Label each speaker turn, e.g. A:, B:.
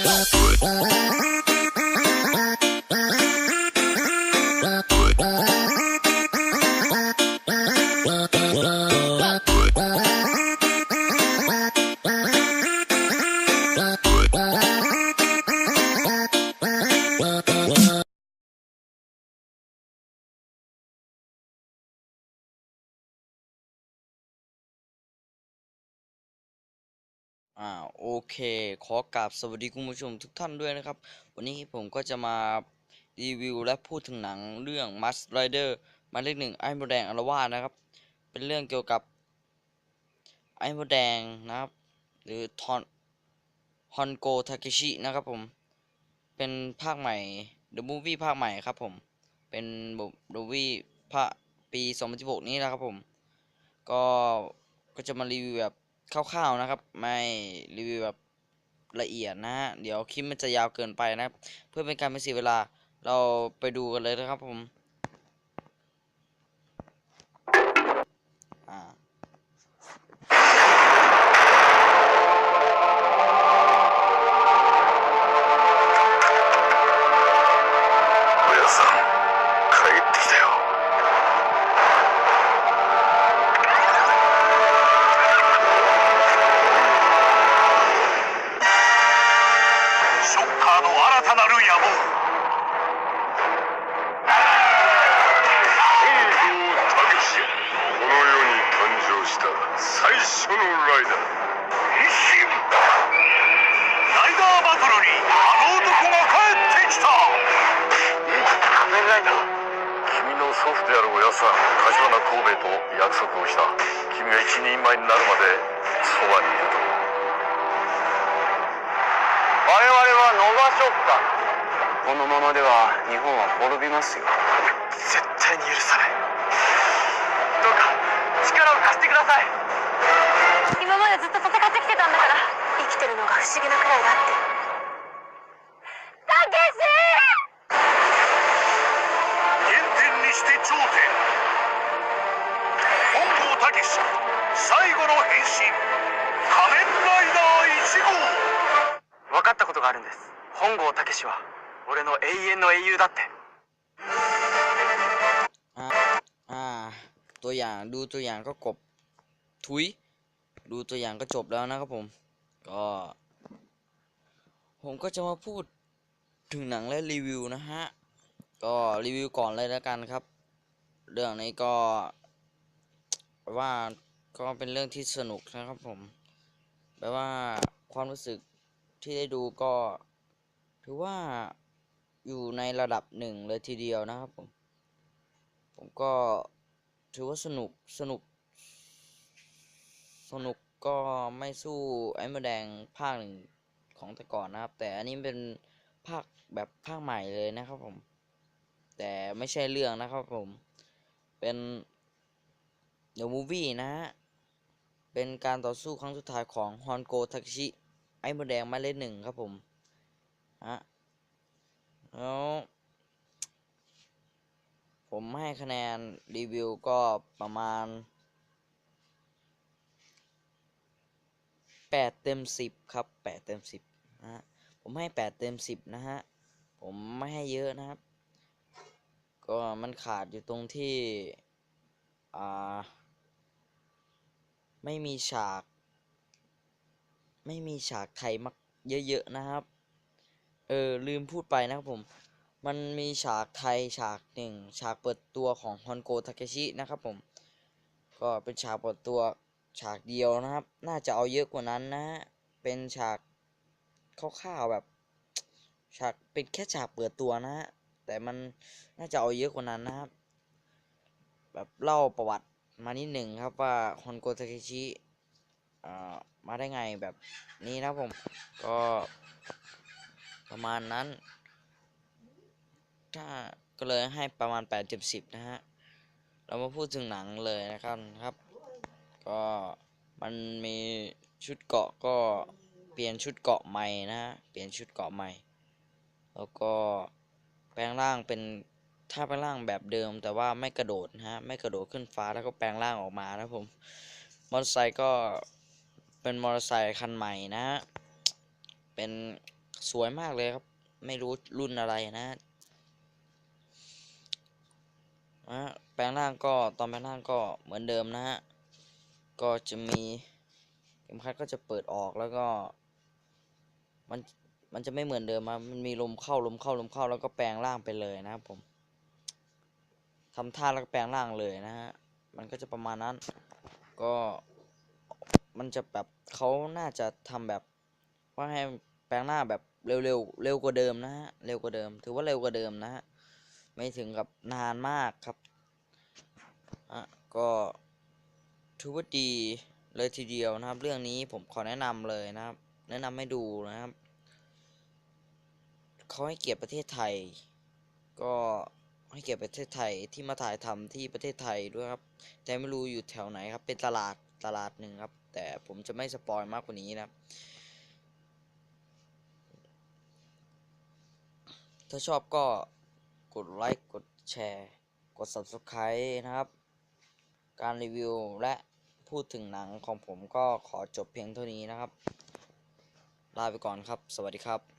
A: โอเคขอกราบสวัสดีคุณผู้ชมทุกท่านด้วยนะครับวันนี้ผมก็จะมารีวิวและพูดถึงหนังเรื่อง Mask Rider หมายเลขหนึ่งไอ้มดแดงอาละวาดนะครับเป็นเรื่องเกี่ยวกับไอ้มดแดงนะครับหรือฮอนโกทาเคชินะครับผมเป็นภาคใหม่ The Movie ภาคใหม่ครับผมเป็นMovie ภาคปี2016นี้นะครับผมก็จะมารีวิวแบบคร่าวๆนะครับไม่รีวิวแบบละเอียดนะฮะเดี๋ยวคลิปมันจะยาวเกินไปนะครับเพื่อเป็นการไม่เสียเวลาเราไปดูกันเลยนะครับผมอ่า
B: 親さん帰ってきたよ。ショッカーの新たなる野望。この世に誕生した最初のライダー。変身。ライダーバトルにあの男が帰ってきた。仮面ライダー。君の祖父である親さん柏名幸兵衛と約束をした。君が一人前になるまでそばにいると。我々はノバショッカー。このままでは日本は滅びますよ。絶対に許さない。どうか力を貸してください。
C: 今までずっと戦ってきてたんだから生きてるのが不思議なくらいだって。たけし
B: 原点にして頂点。本郷武史最後の変身仮面ライダー1号。分かったことがあるんです。本郷武史は俺の永遠の英雄だって。
A: ตัวอย่างดูตัวอย่างก็ดูตัวอย่างก็จบแล้วนะครับผมก็จะมาพูดถึงหนังและรีวิวนะฮะก็รีวิวก่อนเลยแล้วกันครับเรื่องนี้ก็ว่าก็เป็นเรื่องที่สนุกนะครับผมแปลว่าความรู้สึกที่ได้ดูก็ถือว่าอยู่ในระดับหนึ่งเลยทีเดียวนะครับผมก็ถือว่าสนุกก็ไม่สู้ไอ้มดแดงภาคหนึ่งของแต่ก่อนนะครับแต่อันนี้เป็นภาคแบบภาคใหม่เลยนะครับผมแต่ไม่ใช่เรื่องนะครับผมเป็น The Movie นะฮะเป็นการต่อสู้ครั้งสุดท้ายของฮอนโกทาเคชิไอ้มดแดงหมายเลขหนึ่งครับผมแล้วผมให้คะแนนรีวิวก็ประมาณ8 เต็ม 10ครับ8 เต็ม 10นะฮะผมให้8 เต็ม 10นะฮะผมไม่ให้เยอะนะครับก็มันขาดอยู่ตรงที่ไม่มีฉากไทยมักเยอะๆนะครับลืมพูดไปนะครับผมมันมีฉากไทยฉากหนึ่งฉากเปิดตัวของฮอนโกทาเคชินะครับผมก็เป็นฉากเปิดตัวฉากเดียวนะครับน่าจะเอาเยอะกว่านั้นนะเป็นฉากคร่าวๆแบบฉากเป็นแค่ฉากเปิดตัวนะฮะแต่มันน่าจะเอาเยอะกว่านั้นนะครับแบบเล่าประวัติมานิดหนึ่งครับว่าฮอนโกทาเคชิมาได้ไงแบบนี้นะผมก็ประมาณนั้นก็เลยให้ประมาณ8 เต็ม 10นะฮะเรามาพูดถึงหนังเลยนะครับก็มันมีชุดเกาะก็เปลี่ยนชุดเกาะใหม่นะฮะเปลี่ยนชุดเกาะใหม่แล้วก็แปลงร่างเป็นถ้าแปลงร่างแบบเดิมแต่ว่าไม่กระโดดนะฮะไม่กระโดดขึ้นฟ้าแล้วก็แปลงร่างออกมานะผมมอเตอร์ไซค์ก็เป็นมอเตอร์ไซค์คันใหม่นะฮะเป็น สวยมากเลยครับ ไม่รู้รุ่นอะไรนะแปลงร่างก็ตอนแปลงร่างก็เหมือนเดิมนะฮะก็จะมีเข็มขัดก็จะเปิดออกแล้วก็มันมันจะไม่เหมือนเดิมมันมีลมเข้าลมเข้าลมเข้าแล้วก็แปลงร่างไปเลยนะครับผมทำท่าแล้วก็แปลงร่างเลยนะฮะมันก็จะประมาณนั้นก็มันจะแบบเขาน่าจะทำแบบว่าให้แปลงร่างแบบเร็วกว่าเดิมนะฮะเร็วกว่าเดิมถือว่าเร็วกว่าเดิมนะฮะไม่ถึงกับนานมากครับก็ถือว่าดีเลยทีเดียวนะครับเรื่องนี้ผมขอแนะนำเลยนะครับแนะนำให้ดูนะครับเขาให้เกียรติประเทศไทยก็ให้เกียรติประเทศไทยที่มาถ่ายทำที่ประเทศไทยด้วยครับแต่ไม่รู้อยู่แถวไหนครับเป็นตลาดหนึ่งครับแต่ผมจะไม่สปอยมากกว่านี้นะครับถ้าชอบก็กดไลค์กดแชร์กด Subscribe นะครับการรีวิวและพูดถึงหนังของผมก็ขอจบเพียงเท่านี้นะครับลาไปก่อนครับสวัสดีครับ